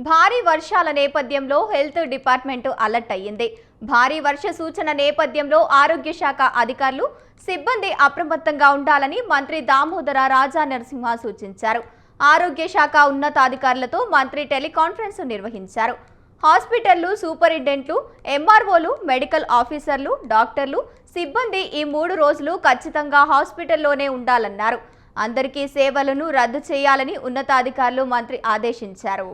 భారీ వర్షాల నేపథ్యంలో హెల్త్ డిపార్ట్మెంట్ అలర్ట్ అయ్యింది. భారీ వర్ష సూచన నేపథ్యంలో ఆరోగ్య శాఖ అధికారులు సిబ్బంది అప్రమత్తంగా ఉండాలని మంత్రి దామోదర రాజా నరసింహ సూచించారు. ఆరోగ్య శాఖ ఉన్నతాధికారులతో మంత్రి టెలికాన్ఫరెన్స్ నిర్వహించారు. హాస్పిటళ్లు, సూపరింటెండెంట్లు, ఎంఆర్ఓలు, మెడికల్ ఆఫీసర్లు, డాక్టర్లు, సిబ్బంది ఈ 3 రోజులు ఖచ్చితంగా హాస్పిటల్లోనే ఉండాలన్నారు. అందరికీ సేవలను రద్దు చేయాలని ఉన్నతాధికారులు మంత్రి ఆదేశించారు.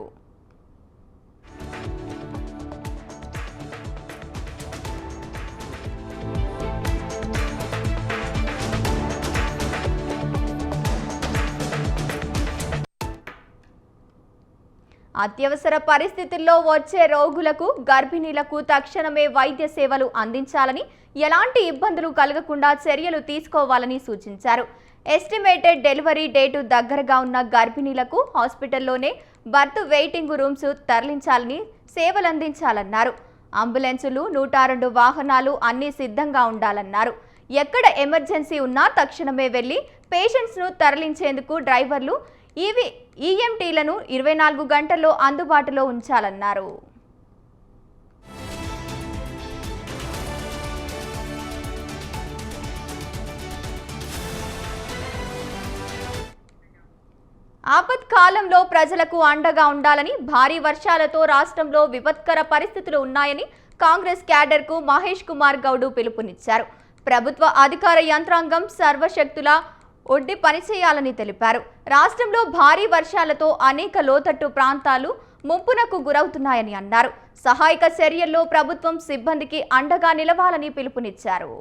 అత్యవసర పరిస్థితుల్లో వచ్చే రోగులకు, గర్భిణీలకు తక్షణమే వైద్య సేవలు అందించాలని, ఎలాంటి ఇబ్బందులు కలగకుండా చర్యలు తీసుకోవాలని సూచించారు. ఎస్టిమేటెడ్ డెలివరీ డేటు దగ్గరగా ఉన్న గర్భిణీలకు హాస్పిటల్లోనే బర్త్ వెయిటింగ్ రూమ్స్ తరలించాలని, సేవలందించాలన్నారు. అంబులెన్సులు, 102 వాహనాలు అన్నీ సిద్ధంగా ఉండాలన్నారు. ఎక్కడ ఎమర్జెన్సీ ఉన్నా తక్షణమే వెళ్లి పేషెంట్స్ను తరలించేందుకు డ్రైవర్లు, ఈఎంటీలను 24 గంటల్లో అందుబాటులో ఉంచాలన్నారు. ఆపత్కాలంలో ప్రజలకు అండగా ఉండాలని, భారీ వర్షాలతో రాష్ట్రంలో విపత్కర పరిస్థితులు ఉన్నాయని కాంగ్రెస్ క్యాడర్కు మహేష్ కుమార్ గౌడ్ పిలుపునిచ్చారు. ప్రభుత్వ అధికార యంత్రాంగం సర్వశక్తులా ఒడ్డి పనిచేయాలని తెలిపారు. రాష్ట్రంలో భారీ వర్షాలతో అనేక లోతట్టు ప్రాంతాలు ముంపునకు గురవుతున్నాయని అన్నారు. సహాయక చర్యల్లో ప్రభుత్వం సిబ్బందికి అండగా నిలవాలని పిలుపునిచ్చారు.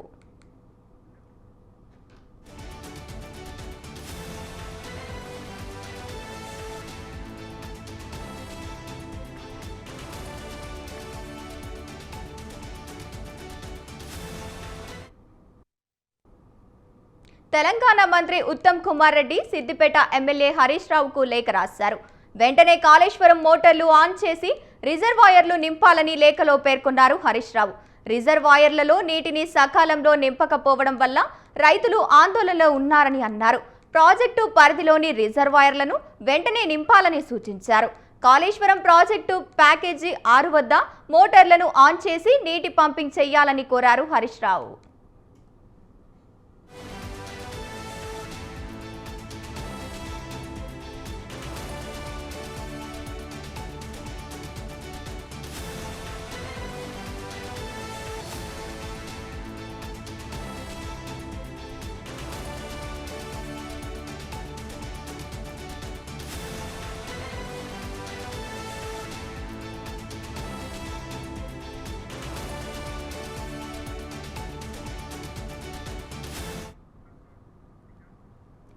తెలంగాణ మంత్రి ఉత్తమ్ కుమార్ రెడ్డి సిద్దిపేట ఎమ్మెల్యే హరీష్ రావుకు లేఖ రాశారు. వెంటనే కాళేశ్వరం మోటార్లు ఆన్ చేసి రిజర్వాయర్లు నింపాలని లేఖలో పేర్కొన్నారు హరీష్ రావు. రిజర్వాయర్లలో నీటిని సకాలంలో నింపకపోవడం వల్ల రైతులు ఆందోళనలో ఉన్నారని అన్నారు. ప్రాజెక్టు పరిధిలోని రిజర్వాయర్లను వెంటనే నింపాలని సూచించారు. కాళేశ్వరం ప్రాజెక్టు ప్యాకేజీ 6 వద్ద మోటార్లను ఆన్ చేసి నీటి పంపింగ్ చేయాలని కోరారు హరీష్ రావు.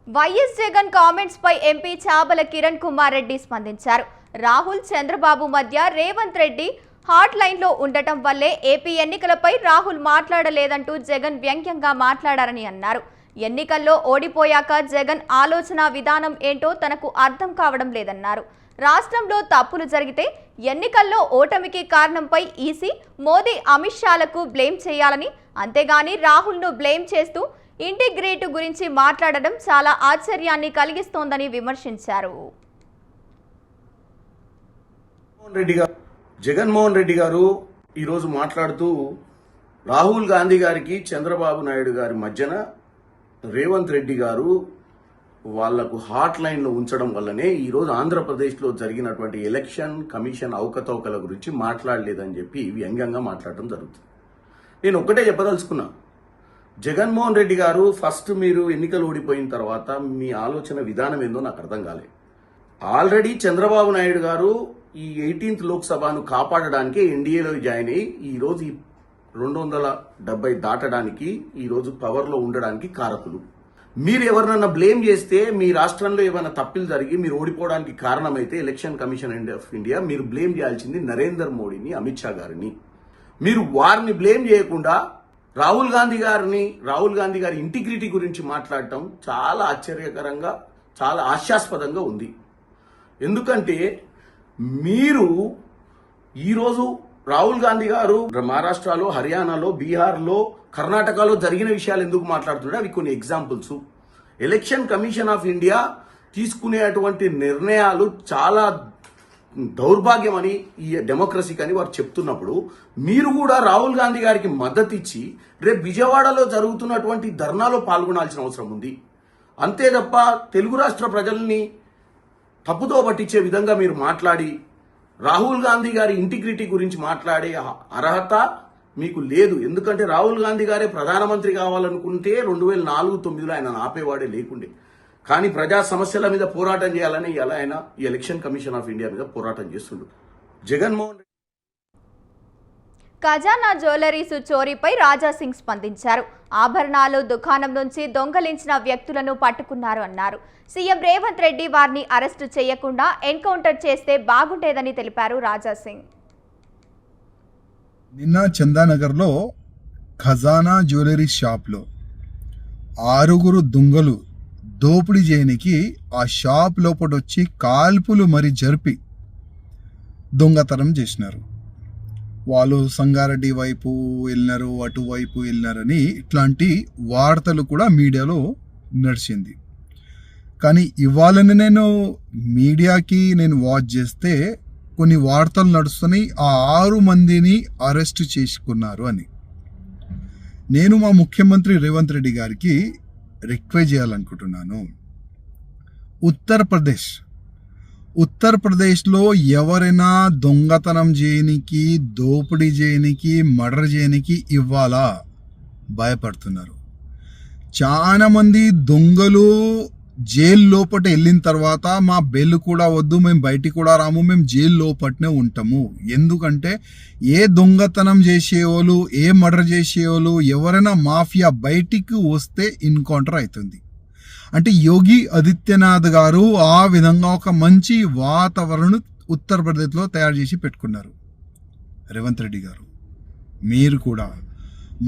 వైఎస్ జగన్ కామెంట్స్ పై ఎంపీ చాబల కిరణ్ కుమార్ రెడ్డి స్పందించారు. రాహుల్, చంద్రబాబు మధ్య రేవంత్ రెడ్డి హాట్ లైన్లో ఉండటం వల్లే ఏపీ ఎన్నికలపై రాహుల్ మాట్లాడలేదంటూ జగన్ వ్యంగ్యంగా మాట్లాడారని అన్నారు. ఎన్నికల్లో ఓడిపోయాక జగన్ ఆలోచన విధానం ఏంటో తనకు అర్థం కావడం లేదన్నారు. రాష్ట్రంలో తప్పులు జరిగితే ఎన్నికల్లో ఓటమికి కారణంపై ఈసీ, మోదీ, అమిత్ షాలకు బ్లేమ్ చేయాలని, అంతేగాని రాహుల్ను బ్లేమ్ చేస్తూ ఇంటిగ్రేట్ గురించి మాట్లాడడం చాలా ఆశ్చర్యాన్ని కలిగిస్తోందని విమర్శించారు. జగన్మోహన్ రెడ్డి గారు ఈరోజు మాట్లాడుతూ రాహుల్ గాంధీ గారికి చంద్రబాబు నాయుడు గారి మధ్యన రేవంత్ రెడ్డి గారు వాళ్లకు హాట్ లైన్లో ఉంచడం వల్లనే ఈరోజు ఆంధ్రప్రదేశ్లో జరిగినటువంటి ఎలక్షన్ కమిషన్ అవకతవకల గురించి మాట్లాడలేదని చెప్పి వ్యంగ్యంగా మాట్లాడటం జరుగుతుంది. నేను ఒక్కటే చెప్పదలుచుకున్నా, జగన్మోహన్ రెడ్డి గారు ఫస్ట్ మీరు ఎన్నికలు ఓడిపోయిన తర్వాత మీ ఆలోచన విధానం ఏందో నాకు అర్థం కాలేదు. ఆల్రెడీ చంద్రబాబు నాయుడు గారు ఈ 18th లోక్సభను కాపాడడానికి ఎన్డీఏలో జాయిన్ అయ్యి ఈరోజు 270 దాటడానికి ఈరోజు పవర్లో ఉండడానికి కారకులు. మీరు ఎవరినన్నా బ్లేమ్ చేస్తే, మీ రాష్ట్రంలో ఏమైనా తప్పులు జరిగి మీరు ఓడిపోవడానికి కారణమైతే ఎలక్షన్ కమిషన్ ఆఫ్ ఇండియా మీరు బ్లేమ్ చేయాల్సింది నరేంద్ర మోడీని, అమిత్ షా గారిని. మీరు వారిని బ్లేమ్ చేయకుండా రాహుల్ గాంధీ గారి ఇంటిగ్రిటీ గురించి మాట్లాడటం చాలా ఆశ్చర్యకరంగా, చాలా హాస్యాస్పదంగా ఉంది. ఎందుకంటే మీరు ఈరోజు రాహుల్ గాంధీ గారు మహారాష్ట్రలో, హర్యానాలో, బీహార్లో, కర్ణాటకలో జరిగిన విషయాలు ఎందుకు మాట్లాడుతున్నాడు, అవి కొన్ని examples. Election commission of India తీసుకునేటువంటి నిర్ణయాలు చాలా దౌర్భాగ్యం అని ఈ డెమోక్రసీకి అని వారు చెప్తున్నప్పుడు మీరు కూడా రాహుల్ గాంధీ గారికి మద్దతు ఇచ్చి రేపు విజయవాడలో జరుగుతున్నటువంటి ధర్నాలో పాల్గొనాల్సిన అవసరం ఉంది. అంతే తప్ప తెలుగు రాష్ట్ర ప్రజల్ని తప్పుదో పట్టించే విధంగా మీరు మాట్లాడి రాహుల్ గాంధీ గారి ఇంటిగ్రిటీ గురించి మాట్లాడే అర్హత మీకు లేదు. ఎందుకంటే రాహుల్ గాంధీ గారే ప్రధానమంత్రి కావాలనుకుంటే 2004-09లో ఆయన ఆపేవాడే లేకుండే. కానీ ప్రజా సమస్యల మీద పోరాటం చేయాలని ఇలా ఆయన ఈ ఎలక్షన్ కమిషన్ ఆఫ్ ఇండియా మీద పోరాటం చేస్తుండు. జగన్మోహన్ ఖజానా జ్యువెలరీస్ చోరీపై రాజాసింగ్ స్పందించారు. ఆభరణాలు దుకాణం నుంచి దొంగలించిన వ్యక్తులను పట్టుకున్నారు అన్నారు. సీఎం రేవంత్ రెడ్డి వారిని అరెస్టు చేయకుండా ఎన్కౌంటర్ చేస్తే బాగుండేదని తెలిపారు రాజాసింగ్. నిన్న చందానగర్లో ఖజానా జ్యువెలరీ షాప్లో 6 దొంగలు దోపిడీ చేయనికి ఆ షాప్ లోపల వచ్చి కాల్పులు మరి జరిపి దొంగతనం చేసినారు. వాళ్ళు సంగారెడ్డి వైపు వెళ్ళినారు, అటువైపు వెళ్ళినారని ఇట్లాంటి వార్తలు కూడా మీడియాలో నడిచింది. కానీ ఇవాళని నేను మీడియాకి వాచ్ చేస్తే కొన్ని వార్తలు నడుస్తున్నాయి, ఆ 6 మందిని అరెస్ట్ చేసుకున్నారు అని. నేను మా ముఖ్యమంత్రి రేవంత్ రెడ్డి గారికి రిక్వెస్ట్ చేయాలనుకుంటున్నాను. ఉత్తరప్రదేశ్లో ఎవరైనా దొంగతనం చేయనికి, దోపిడీ చేయనికి, మర్డర్ చేయనికి ఇవ్వాలా భయపడుతున్నారు. చాలా మంది దొంగలు జైలు లోపట వెళ్ళిన తర్వాత మా బెయిల్ కూడా వద్దు, మేము బయటికి కూడా రాము, మేము జైలు లోపటనే ఉంటాము. ఎందుకంటే ఏ దొంగతనం చేసేవాళ్ళు, ఏ మర్డర్ చేసేవాళ్ళు, ఎవరైనా మాఫియా బయటికి వస్తే ఎన్కౌంటర్ అవుతుంది. అంటే యోగి ఆదిత్యనాథ్ గారు ఆ విధంగా ఒక మంచి వాతావరణం ఉత్తరప్రదేశ్లో తయారు చేసి పెట్టుకున్నారు. రేవంత్ రెడ్డి గారు మీరు కూడా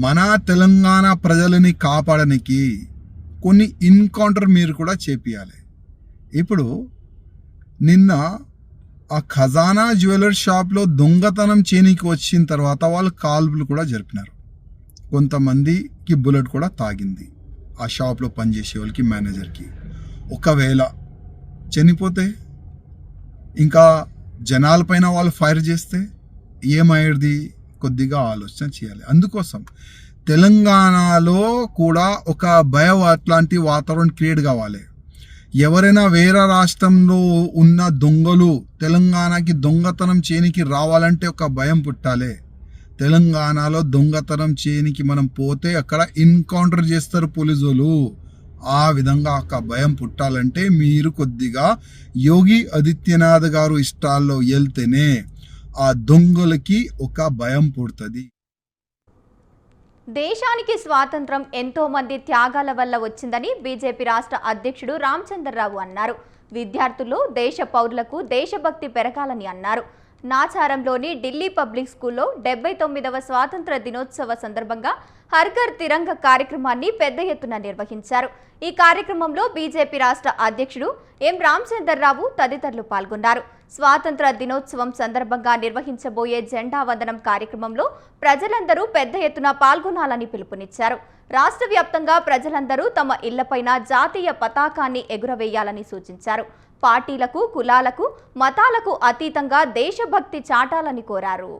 మన తెలంగాణ ప్రజలని కాపాడడానికి కొన్ని ఎన్కౌంటర్ మీరు కూడా చేపియాలి. ఇప్పుడు నిన్న ఆ ఖజానా జ్యువెలరీ షాప్లో దొంగతనం చేయనికి వచ్చిన తర్వాత వాళ్ళు కాల్పులు కూడా జరిపినారు. కొంతమందికి బుల్లెట్ కూడా తాగింది ఆ షాప్లో పనిచేసే వాళ్ళకి, మేనేజర్కి. ఒకవేళ చనిపోతే ఇంకా జనాలపైన వాళ్ళు ఫైర్ చేస్తే ఏమయ్యేది? కొద్దిగా ఆలోచన చేయాలి. అందుకోసం తెలంగాణలో కూడా ఒక భయం అట్లాంటి వాతావరణం క్రియేట్ కావాలి. ఎవరైనా వేరే రాష్ట్రంలో ఉన్న దొంగలు తెలంగాణకి దొంగతనం చేయనికి రావాలంటే ఒక భయం పుట్టాలి. తెలంగాణలో దొంగతనం చేయనికి మనం పోతే అక్కడ ఎన్కౌంటర్ చేస్తారు పోలీసులు. ఆ విధంగా ఒక భయం పుట్టాలంటే మీరు కొద్దిగా యోగి ఆదిత్యనాథ్ గారు ఇష్టాల్లో వెళ్తేనే ఆ దొంగలకి ఒక భయం పుడుతుంది. దేశానికి స్వాతంత్రం ఎంతో మంది త్యాగాల వల్ల వచ్చిందని బీజేపీ రాష్ట్ర అధ్యక్షుడు రామచంద్రరావు అన్నారు. విద్యార్థులు, దేశ పౌరులకు దేశభక్తి పెరగాలని అన్నారు. నాచారంలోని ఢిల్లీ పబ్లిక్ స్కూల్లో 79వ స్వాతంత్ర దినోత్సవ సందర్భంగా హర్ ఘర్ తిరంగా కార్యక్రమాన్ని పెద్ద ఎత్తున నిర్వహించారు. ఈ కార్యక్రమంలో బీజేపీ రాష్ట్ర అధ్యక్షుడు ఎం రామచంద్రరావు తదితరులు పాల్గొన్నారు. స్వాతంత్ర దినోత్సవం సందర్భంగా నిర్వహించబోయే జెండా వందనం కార్యక్రమంలో ప్రజలందరూ పెద్ద ఎత్తున పాల్గొనాలని పిలుపునిచ్చారు. రాష్ట్ర వ్యాప్తంగా ప్రజలందరూ తమ ఇళ్లపైన జాతీయ పతాకాన్ని ఎగురవేయాలని సూచించారు. పార్టీలకు, కులాలకు, మతాలకు అతీతంగా దేశభక్తి చాటాలని కోరారు.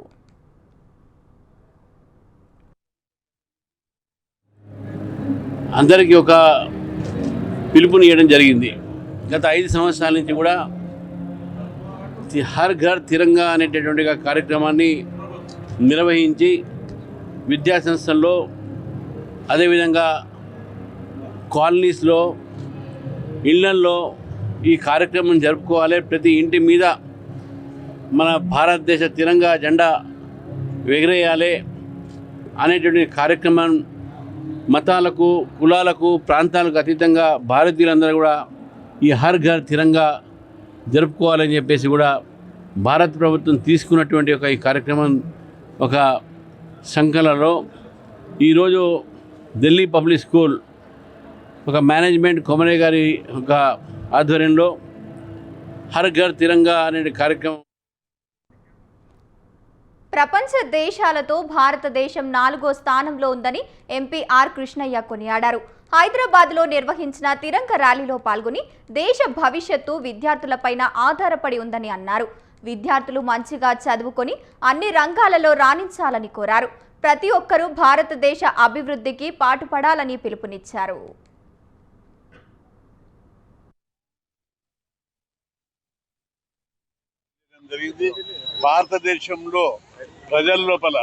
అందరికీ ఒక పిలుపునియడం జరిగింది. గత 5 సంవత్సరాల నుంచి కూడా హర్ ఘర్ తిరంగా అనేటటువంటి కార్యక్రమాన్ని నిర్వహించి విద్యాసంస్థల్లో, అదేవిధంగా కాలనీస్లో, ఇళ్లల్లో ఈ కార్యక్రమం జరుపుకోవాలి. ప్రతి ఇంటి మీద మన భారతదేశ తిరంగా జెండా ఎగరేయాలి అనేటువంటి కార్యక్రమం మతాలకు, కులాలకు, ప్రాంతాలకు అతీతంగా భారతీయులందరూ కూడా ఈ హర్ ఘర్ తిరంగా జరుపుకోవాలని చెప్పేసి కూడా భారత ప్రభుత్వం తీసుకున్నటువంటి ఈ కార్యక్రమం ఒక సంకలనలో ఈరోజు ఢిల్లీ పబ్లిక్ స్కూల్ ఒక మేనేజ్మెంట్ కొమరే గారి ఒక ఆధ్వర్యంలో హర్ ఘర్ తిరంగా అనే కార్యక్రమం. ప్రపంచ దేశాలతో భారతదేశం 4వ స్థానంలో ఉందని ఎంపీ ఆర్ కృష్ణయ్య కొనియాడారు. హైదరాబాద్లో నిర్వహించిన తిరంగ ర్యాలీలో పాల్గొని దేశ భవిష్యత్తు విద్యార్థులపైన ఆధారపడి ఉందని అన్నారు. విద్యార్థులు మంచిగా చదువుకొని అన్ని రంగాలలో రాణించాలని కోరారు. ప్రతి ఒక్కరూ భారతదేశ అభివృద్ధికి పాటుపడాలని పిలుపునిచ్చారు. భారతదేశంలో ప్రజల లోపల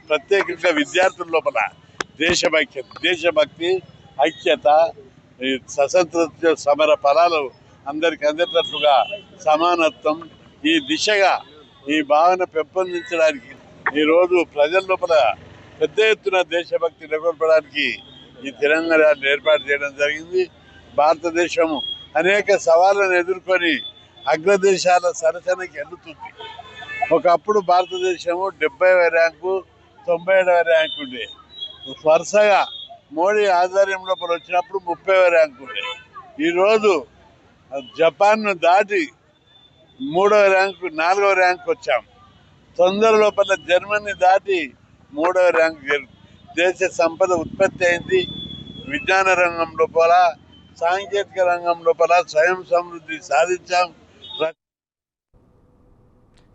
ప్రత్యేకంగా విద్యార్థుల లోపల దేశభక్తి ఐక్యత స్వతంత్ర సమర ఫలాలు అందరికి అందేటట్లుగా సమానత్వం ఈ దిశగా ఈ భావన పెంపొందించడానికి ఈరోజు ప్రజల లోపల పెద్ద ఎత్తున దేశభక్తి నెలకొల్పడానికి ఈ తెలంగాణ ఏర్పాటు చేయడం జరిగింది. భారతదేశం అనేక సవాళ్ళను ఎదుర్కొని అగ్రదేశాల సరసనకి ఎన్నుతుంది. ఒకప్పుడు భారతదేశము 70వ ర్యాంకు 97వ ర్యాంకు ఉండే. వరుసగా మోడీ ఆధ్వర్యం లోపల వచ్చినప్పుడు 30వ ర్యాంకు ఉండే. ఈరోజు జపాన్ను దాటి 3వ ర్యాంకు 4వ ర్యాంకు వచ్చాం. తొందర లోపల జర్మనీ దాటి 3వ ర్యాంకు. దేశ సంపద ఉత్పత్తి అయింది. విజ్ఞాన రంగం లోపల సాంకేతిక రంగం లోపల స్వయం సమృద్ధి సాధించాం.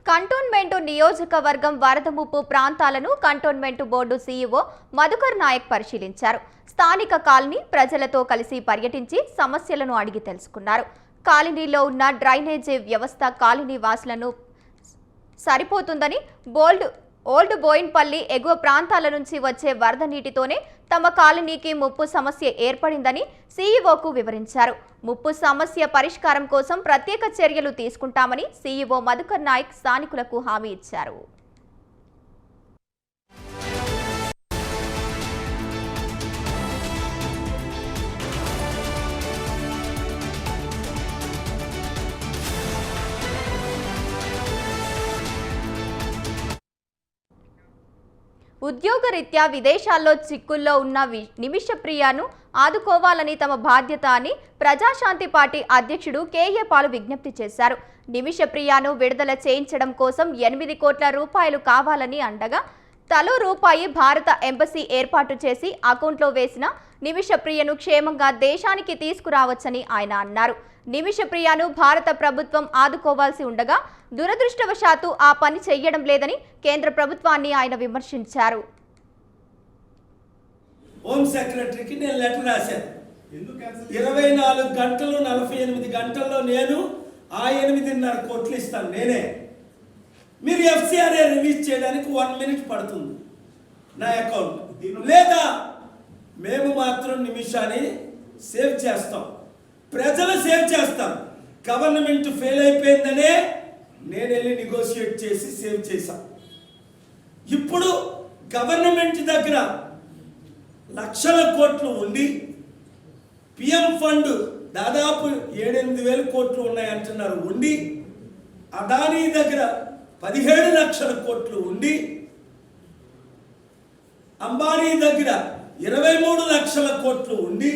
కంటోన్మెంట్ నియోజకవర్గం వరద ముప్పు ప్రాంతాలను cantonment board CEO Madhukar Nayak పరిశీలించారు. స్థానిక కాలనీ ప్రజలతో కలిసి పర్యటించి సమస్యలను అడిగి తెలుసుకున్నారు. కాలనీలో ఉన్న డ్రైనేజీ వ్యవస్థ కాలనీ వాసులను సరిపోతుందని ఓల్డ్ బోయిన్పల్లి ఎగువ ప్రాంతాల నుంచి వచ్చే వరద నీటితోనే తమ కాలనీకి ముప్పు సమస్య ఏర్పడిందని సీఈఓకు వివరించారు. ముప్పు సమస్య పరిష్కారం కోసం ప్రత్యేక చర్యలు తీసుకుంటామని సీఈఓ మధుకర్ నాయక్ స్థానికులకు హామీ ఇచ్చారు. ఉద్యోగరీత్యా విదేశాల్లో చిక్కుల్లో ఉన్న నిమిషప్రియను ఆదుకోవాలని తమ బాధ్యత అని ప్రజాశాంతి పార్టీ అధ్యక్షుడు కేఏ పాలు విజ్ఞప్తి చేశారు. నిమిషప్రియను విడుదల చేయించడం కోసం 8 కోట్ల రూపాయలు కావాలని అండగా తలో రూపాయి భారత ఎంబసీ ఏర్పాటు చేసి అకౌంట్లో వేసిన నిమిషప్రియను క్షేమంగా దేశానికి తీసుకురావచ్చని ఆయన అన్నారు. నిమిషప్రియను భారత ప్రభుత్వం ఆదుకోవాల్సి ఉండగా దురదృష్టవశాత్తు ఆ పని చెయ్యడం లేదని కేంద్ర ప్రభుత్వాన్ని ఆయన విమర్శించారు. హోమ్ సెక్రటరీకి నేను లెటర్ రాశాను. 24 గంటలు 48 గంటల్లో నేను ఆ 8.5 కోట్లు ఇస్తాను నేనే. మీరు ఎఫ్సిఆర్ఏ రిలీజ్ చేయడానికి 1 మినిట్ పడుతుంది నా అకౌంట్. లేదా మేము మాత్రం నిమిషాన్ని సేవ్ చేస్తాం, ప్రజలు సేవ్ చేస్తారు. గవర్నమెంట్ ఫెయిల్ అయిపోయిందనే నేను వెళ్ళి నెగోషియేట్ చేసి సేవ్ చేశాం. ఇప్పుడు గవర్నమెంట్ దగ్గర లక్షల కోట్లు ఉండి పిఎం ఫండ్ దాదాపు 7-8 వేల కోట్లు ఉన్నాయంటున్నారు ఉండి, అదానీ దగ్గర 17 లక్షల కోట్లు ఉండి, అంబానీ దగ్గర 23 లక్షల కోట్లు ఉండి,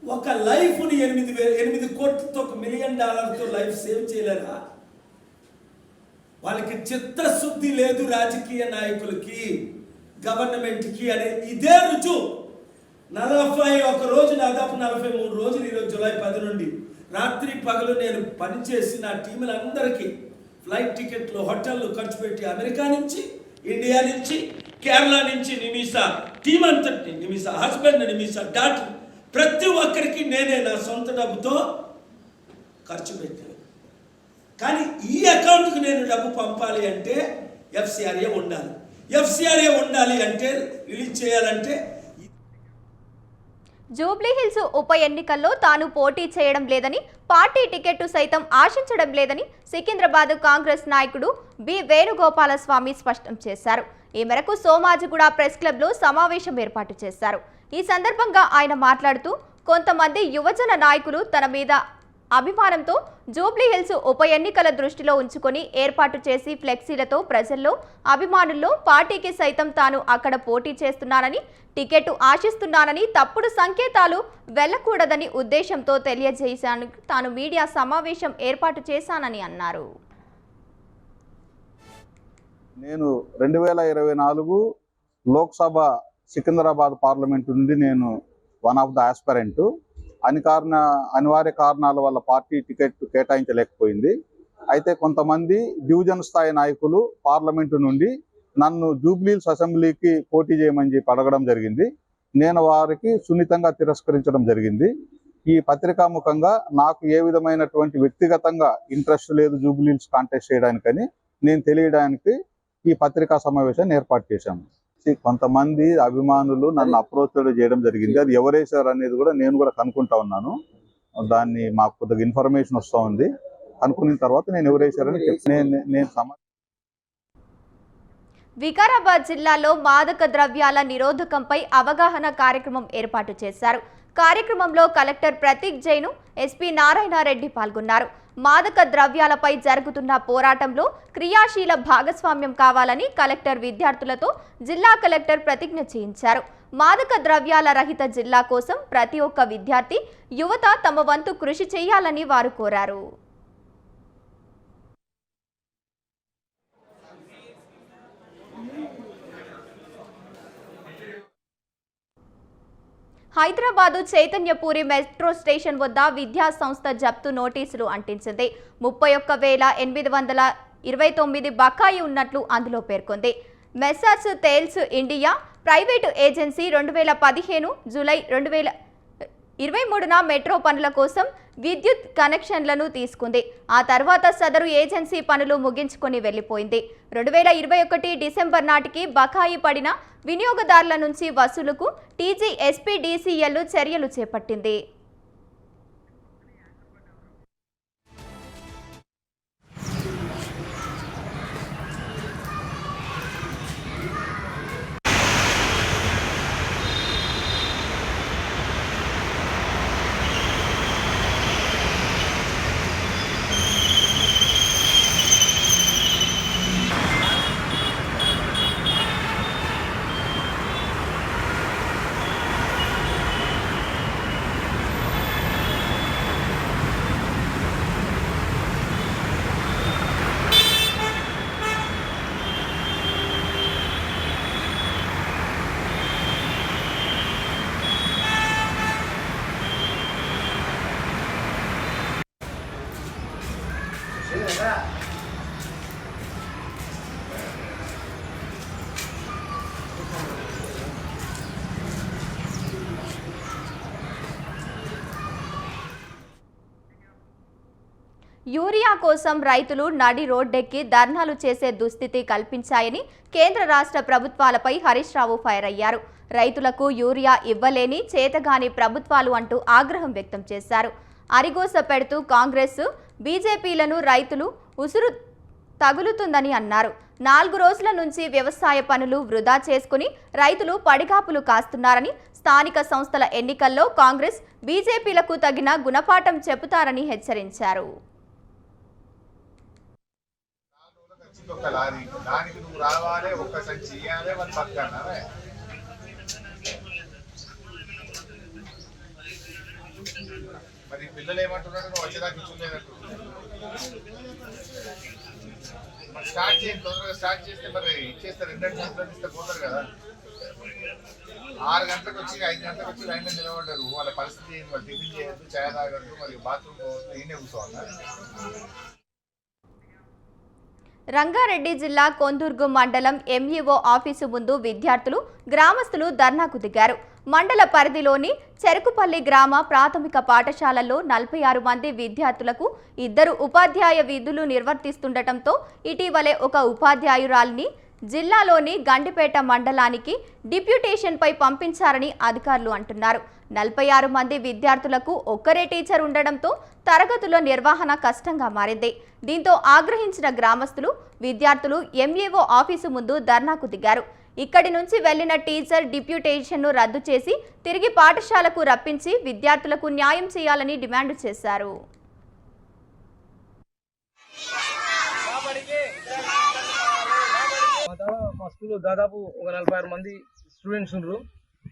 ఒక లైఫ్ని 8 కోట్లతో $1 మిలియన్ లైఫ్ సేవ్ చేయలేరా? వాళ్ళకి చిత్తశుద్ధి లేదు రాజకీయ నాయకులకి, గవర్నమెంట్కి అనే ఇదే రుజువు. 41 రోజు దాదాపు 43 రోజులు ఈరోజు జూలై 10 నుండి రాత్రి పగలు నేను పనిచేసి నా టీములందరికీ ఫ్లైట్ టికెట్లు హోటళ్ళు ఖర్చు పెట్టి అమెరికా నుంచి, ఇండియా నుంచి, కేరళ నుంచి నిమిషా టీం అంతటి, నిమిషా హస్బెండ్, నిమిషా డాక్టర్, ప్రతి ఒక్కరికి నేనే నా సొంత డబ్బుతో ఖర్చు పెట్టాను. కానీ ఈ అకౌంట్కి నేను డబ్బు పంపాలి అంటే ఎఫ్సిఆర్ఏ ఉండాలి. ఎఫ్సిఆర్ఏ ఉండాలి అంటే రిలీజ్ చేయాలంటే జూబ్లీహిల్స్ ఉప ఎన్నికల్లో తాను పోటీ చేయడం లేదని, పార్టీ టికెట్టు సైతం ఆశించడం లేదని సికింద్రాబాద్ కాంగ్రెస్ నాయకుడు బి వేణుగోపాలస్వామి స్పష్టం చేశారు. ఈ మేరకు సోమాజిగూడ ప్రెస్ క్లబ్లో సమావేశం ఏర్పాటు చేశారు. ఈ సందర్భంగా ఆయన మాట్లాడుతూ కొంతమంది యువజన నాయకులు తన మీద అభిమానంతో జూబ్లీహిల్స్ ఉప ఎన్నికల దృష్టిలో ఉంచుకొని ఏర్పాటు చేసి ఫ్లెక్సీలతో ప్రజల్లో, అభిమానుల్లో పార్టీకి సైతం తాను అక్కడ పోటీ చేస్తున్నానని, టికెట్ ఆశిస్తున్నానని తప్పుడు సంకేతాలు వెళ్ళకూడదని ఉద్దేశంతో తెలియజేశాను. తాను మీడియా సమావేశం ఏర్పాటు చేశానని అన్నారు. నేను 2024 లోక్సభ సికింద్రాబాద్ పార్లమెంట్ నుండి నేను వన్ ఆఫ్ ద ఆస్పరెంట్. అనివార్య కారణాల వల్ల పార్టీ టికెట్ కేటాయించలేకపోయింది. అయితే కొంతమంది డివిజన్ స్థాయి నాయకులు పార్లమెంటు నుండి నన్ను జూబ్లీహిల్స్ అసెంబ్లీకి పోటీ చేయమని చెప్పి అడగడం జరిగింది. నేను వారికి సున్నితంగా తిరస్కరించడం జరిగింది. ఈ పత్రికాముఖంగా నాకు ఏ విధమైనటువంటి వ్యక్తిగతంగా ఇంట్రెస్ట్ లేదు జూబ్లీహిల్స్ కాంటెస్ట్ చేయడానికని నేను తెలియడానికి ఈ పత్రికా సమావేశాన్ని ఏర్పాటు చేశాను. కొంతమంది అభిమానులు నన్ను అప్రోచ్ చేయడం జరిగింది. అది ఎవరేసారు అనేది కూడా నేను కూడా కనుక్కుంటా ఉన్నాను. దాన్ని మాకు కొద్దిగా ఇన్ఫర్మేషన్ వస్తూ ఉంది. అనుకున్న తర్వాత నేను ఎవరేసారని నేను వికారాబాద్ జిల్లాలో మాదక ద్రవ్యాల నిరోధకంపై అవగాహన కార్యక్రమం ఏర్పాటు చేశారు. కార్యక్రమంలో కలెక్టర్ ప్రతీక్ జైన్, ఎస్పీ నారాయణరెడ్డి పాల్గొన్నారు. మాదక ద్రవ్యాలపై జరుగుతున్న పోరాటంలో క్రియాశీల భాగస్వామ్యం కావాలని కలెక్టర్ విద్యార్థులతో జిల్లా కలెక్టర్ ప్రతిజ్ఞ చేయించారు. మాదక ద్రవ్యాల రహిత జిల్లా కోసం ప్రతి ఒక్క విద్యార్థి, యువత తమ వంతు కృషి చేయాలని వారు కోరారు. హైదరాబాదు చైతన్యపూరి మెట్రో స్టేషన్ వద్ద విద్యా సంస్థ జప్తు నోటీసులు అంటించింది. 31,829 బకాయి ఉన్నట్లు అందులో పేర్కొంది. Messrs Thales India private agency 2015 July 2023న మెట్రో పనుల కోసం విద్యుత్ కనెక్షన్లను తీసుకుంది. ఆ తర్వాత సదరు ఏజెన్సీ పనులు ముగించుకొని వెళ్లిపోయింది. 2021 డిసెంబర్ నాటికి బకాయి పడిన వినియోగదారుల నుంచి వసూలుకు TGSPDCL చర్యలు చేపట్టింది. యూరియా కోసం రైతులు నడి రోడ్డెక్కి ధర్నాలు చేసే దుస్థితి కల్పించాయని కేంద్ర రాష్ట్ర ప్రభుత్వాలపై హరీష్ రావు ఫైర్ అయ్యారు. రైతులకు యూరియా ఇవ్వలేని చేతగాని ప్రభుత్వాలు అంటూ ఆగ్రహం వ్యక్తం చేశారు. అరిగోస పెడుతూ కాంగ్రెస్, బీజేపీలను రైతులు ఉసురు తగులుతుందని అన్నారు. 4 రోజుల నుంచి వ్యవసాయ పనులు వృధా చేసుకుని రైతులు పడిగాపులు కాస్తున్నారని, స్థానిక సంస్థల ఎన్నికల్లో కాంగ్రెస్, బీజేపీలకు తగిన గుణపాఠం చెబుతారని హెచ్చరించారు. మరి పిల్లలు ఏమంటున్నారు, నువ్వు వచ్చేదాకా ఇచ్చులేనట్టు. మరి స్టార్ట్ చేయండి, తొందరగా స్టార్ట్ చేస్తే మరి ఇచ్చేస్తారు. 2 గంటలు ఇస్తే పోతారు కదా. 6 గంటలకు వచ్చి 5 గంటలకు వచ్చి లైన్లో నిలబడ్డారు. వాళ్ళ పరిస్థితి ఏంటి? వాళ్ళు టిఫిన్ చేయొద్దు, చాయ్ తాగద్దు, మరి బాత్రూమ్ పోవద్దు, ఈయనే కూర్చోవాలా? రంగారెడ్డి జిల్లా కొందుర్గు మండలం ఎంఈఓ ఆఫీసు ముందు విద్యార్థులు, గ్రామస్తులు ధర్నాకు దిగారు. మండల పరిధిలోని చెరుకుపల్లి గ్రామ ప్రాథమిక పాఠశాలల్లో 46 మంది విద్యార్థులకు 2 ఉపాధ్యాయ విధులు నిర్వర్తిస్తుండటంతో ఇటీవలే ఒక ఉపాధ్యాయురాలిని జిల్లాలోని గండిపేట మండలానికి డిప్యూటేషన్పై పంపించారని అధికారులు అంటున్నారు. 46 మంది విద్యార్థులకు ఒక్కరే టీచర్ ఉండడంతో తరగతుల నిర్వహణ కష్టంగా మారింది. దీంతో ఆగ్రహించిన గ్రామస్తులు, విద్యార్థులు ఎంఈఓ ఆఫీసు ముందు ధర్నాకు దిగారు. ఇక్కడి నుంచి వెళ్లిన టీచర్ డిప్యూటేషన్ను రద్దు చేసి తిరిగి పాఠశాలకు రప్పించి విద్యార్థులకు న్యాయం చేయాలని డిమాండ్ చేశారు. మా స్కూల్లో దాదాపు ఒక 46 మంది స్టూడెంట్స్ ఉన్నారు.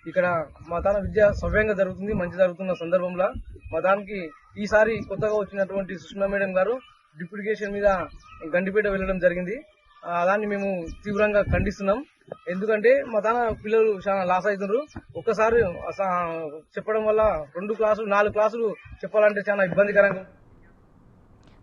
ఇక్కడ మా తాన విద్య సవ్యంగా జరుగుతుంది, మంచి జరుగుతున్న సందర్భంలో మా దానికి ఈసారి కొత్తగా వచ్చినటువంటి సుష్మా మేడం గారు డిప్యూటేషన్ మీద గండిపేట వెళ్ళడం జరిగింది. దాన్ని మేము తీవ్రంగా ఖండిస్తున్నాం. ఎందుకంటే మా తాన పిల్లలు చాలా లాస్ అవుతున్నారు. ఒక్కసారి చెప్పడం వల్ల 2 క్లాసులు 4 క్లాసులు చెప్పాలంటే చాలా ఇబ్బందికరంగా.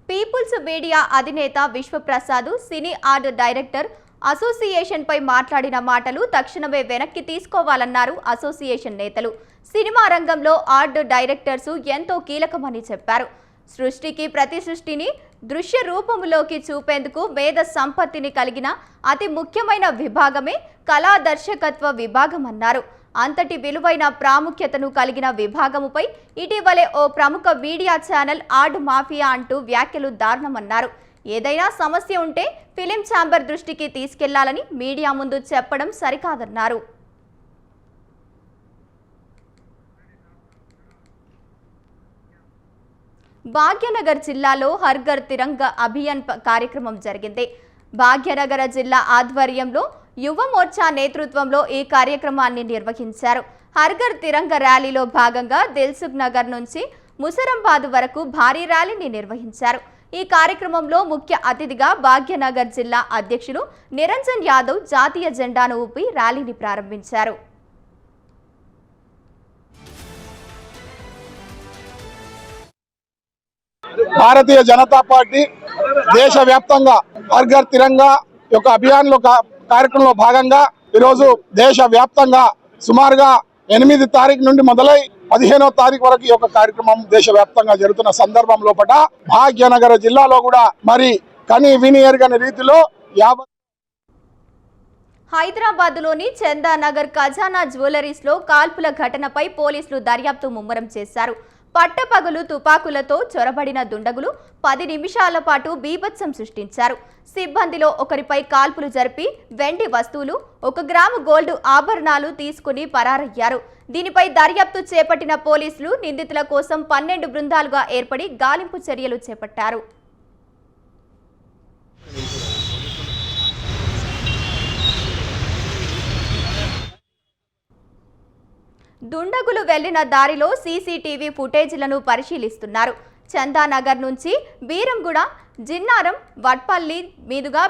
పీపుల్స్ మీడియా అధినేత విశ్వప్రసాద్ సినీ ఆర్ట్ డైరెక్టర్ అసోసియేషన్పై మాట్లాడిన మాటలు తక్షణమే వెనక్కి తీసుకోవాలన్నారు అసోసియేషన్ నేతలు. సినిమా రంగంలో ఆర్ట్ డైరెక్టర్స్ ఎంతో కీలకమని చెప్పారు. సృష్టికి ప్రతి సృష్టిని దృశ్య రూపంలోకి చూపేందుకు మేధ సంపత్తిని కలిగిన అతి ముఖ్యమైన విభాగమే కళా దర్శకత్వ విభాగమన్నారు. అంతటి విలువైన ప్రాముఖ్యతను కలిగిన విభాగముపై ఇటీవలే ఓ ప్రముఖ మీడియా ఛానల్ ఆర్ట్ మాఫియా అంటూ వ్యాఖ్యలు దారుణమన్నారు. ఏదైనా సమస్య ఉంటే ఫిలిం ఛాంబర్ దృష్టికి తీసుకెళ్లాలని మీడియా ముందు చెప్పడం సరికాదన్నారు. భాగ్యనగర్ జిల్లాలో హర్ ఘర్ తిరంగా అభియాన్ కార్యక్రమం జరిగింది. భాగ్యనగర జిల్లా ఆధ్వర్యంలో యువ మోర్చా నేతృత్వంలో ఈ కార్యక్రమాన్ని నిర్వహించారు. హర్ ఘర్ తిరంగా ర్యాలీలో భాగంగా దిల్సుఖ్ నగర్ నుంచి ముసరంబాద్ వరకు భారీ ర్యాలీని నిర్వహించారు. ఈ కార్యక్రమంలో ముఖ్య అతిథిగా భాగ్యనగర్ జిల్లా అధ్యక్షులు నిరంజన్ యాదవ్ జాతీయ జెండాను ఊపి ర్యాలీని ప్రారంభించారు. భారతీయ జనతా పార్టీ దేశవ్యాప్తంగా హర్ ఘర్ తిరంగా యొక్క అభియాన్ లో కార్యక్రమంలో భాగంగా ఈరోజు దేశవ్యాప్తంగా సుమారుగా 8 తారీఖు నుండి మొదలై 15వ తారీఖు వరకు ఈ యొక్క కార్యక్రమం దేశవ్యాప్తంగా జరుగుతున్న సందర్భం లోపల భాగ్యనగర జిల్లాలో కూడా మరి కని విని ఎరుగని రీతిలో హైదరాబాద్లోని చందానగర్ ఖజానా జ్యువెలరీస్ లో కాల్పుల ఘటనపై పోలీసులు దర్యాప్తు ముమ్మరం చేశారు. పట్టపగలు తుపాకులతో చొరబడిన దుండగులు 10 నిమిషాల పాటు బీభత్సం సృష్టించారు. సిబ్బందిలో ఒకరిపై కాల్పులు జరిపి వెండి వస్తువులు 1 గ్రాము గోల్డ్ ఆభరణాలు తీసుకుని పరారయ్యారు. దీనిపై దర్యాప్తు చేపట్టిన పోలీసులు నిందితుల కోసం 12 బృందాలుగా ఏర్పడి గాలింపు చర్యలు చేపట్టారు. దుండగులు వెళ్లిన దారిలో సీసీటీవీ ఫుటేజీలను పరిశీలిస్తున్నారు. చందానగర్ నుంచి బీరంగూడ, జిన్నారం, వట్పల్లి మీదుగా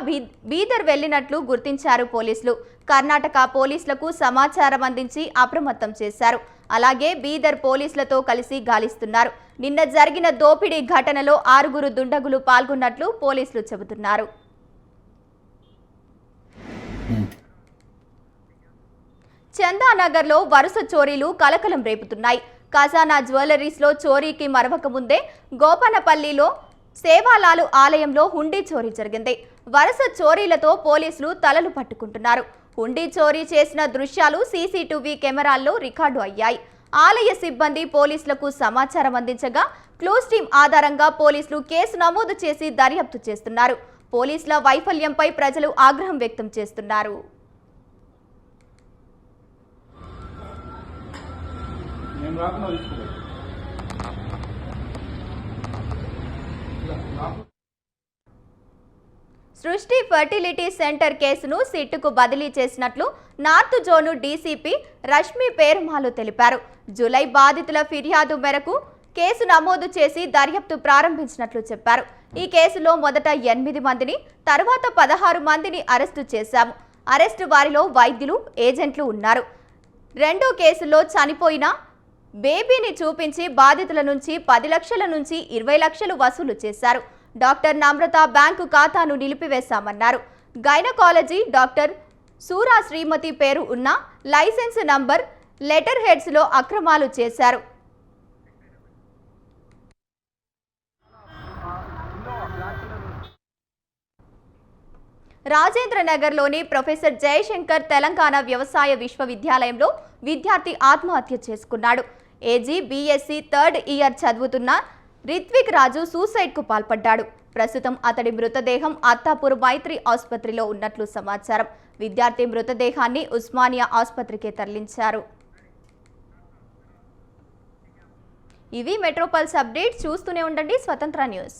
బీదర్ వెళ్లినట్లు గుర్తించారు పోలీసులు. కర్ణాటక పోలీసులకు సమాచారం అందించి అప్రమత్తం చేశారు. అలాగే బీదర్ పోలీసులతో కలిసి గాలిస్తున్నారు. నిన్న జరిగిన దోపిడీ ఘటనలో 6 దుండగులు పాల్గొన్నట్లు పోలీసులు చెబుతున్నారు. చందానగర్లో వరుస చోరీలు కలకలం రేపుతున్నాయి. ఖజానా జ్యువెలరీస్లో చోరీకి మరవక ముందే గోపనపల్లిలో సేవాలాలు ఆలయంలో హుండీ చోరీ జరిగింది. వరుస చోరీలతో పోలీసులు తలలు పట్టుకుంటున్నారు. హుండీ చోరీ చేసిన దృశ్యాలు సీసీటీవీ కెమెరాల్లో రికార్డు అయ్యాయి. ఆలయ సిబ్బంది పోలీసులకు సమాచారం అందించగా క్లూస్ టీం ఆధారంగా పోలీసులు కేసు నమోదు చేసి దర్యాప్తు చేస్తున్నారు. పోలీసుల వైఫల్యంపై ప్రజలు ఆగ్రహం వ్యక్తం చేస్తున్నారు. సృష్టి ఫర్టిలిటీ సెంటర్ కేసును సిట్టుకు బదిలీ చేసినట్లు నార్త్ జోను డీసీపీ రష్మి పేరుమాలు తెలిపారు. జూలై బాధితుల ఫిర్యాదు మేరకు కేసు నమోదు చేసి దర్యాప్తు ప్రారంభించినట్లు చెప్పారు. ఈ కేసులో మొదట 8 మందిని, తర్వాత 16 మందిని అరెస్టు చేశాము. అరెస్టు వారిలో వైద్యులు, ఏజెంట్లు ఉన్నారు. రెండో కేసులో చనిపోయిన బేబీని చూపించి బాధితుల నుంచి 10 లక్షల నుంచి 20 లక్షలు వసూలు చేశారు. డాక్టర్ నమ్రత బ్యాంకు ఖాతాను నిలిపివేశామన్నారు. గైనకాలజీ డాక్టర్ సూరా శ్రీమతి పేరు ఉన్న లైసెన్స్ నంబర్, లెటర్ హెడ్స్లో అక్రమాలు చేశారు. రాజేంద్ర నగర్లోని ప్రొఫెసర్ జయశంకర్ తెలంగాణ వ్యవసాయ విశ్వవిద్యాలయంలో విద్యార్థి ఆత్మహత్య చేసుకున్నాడు. ఏజీ బీఎస్సీ 3rd ఇయర్ చదువుతున్న రిత్విక్ రాజు సూసైడ్కు పాల్పడ్డాడు. ప్రస్తుతం అతడి మృతదేహం అత్తాపూర్ మైత్రి ఆసుపత్రిలో ఉన్నట్లు సమాచారం. విద్యార్థి మృతదేహాన్ని ఉస్మానియా ఆసుపత్రికి తరలించారు. ఇవి మెట్రోపల్స్ అప్డేట్. చూస్తూనే ఉండండి స్వతంత్ర న్యూస్.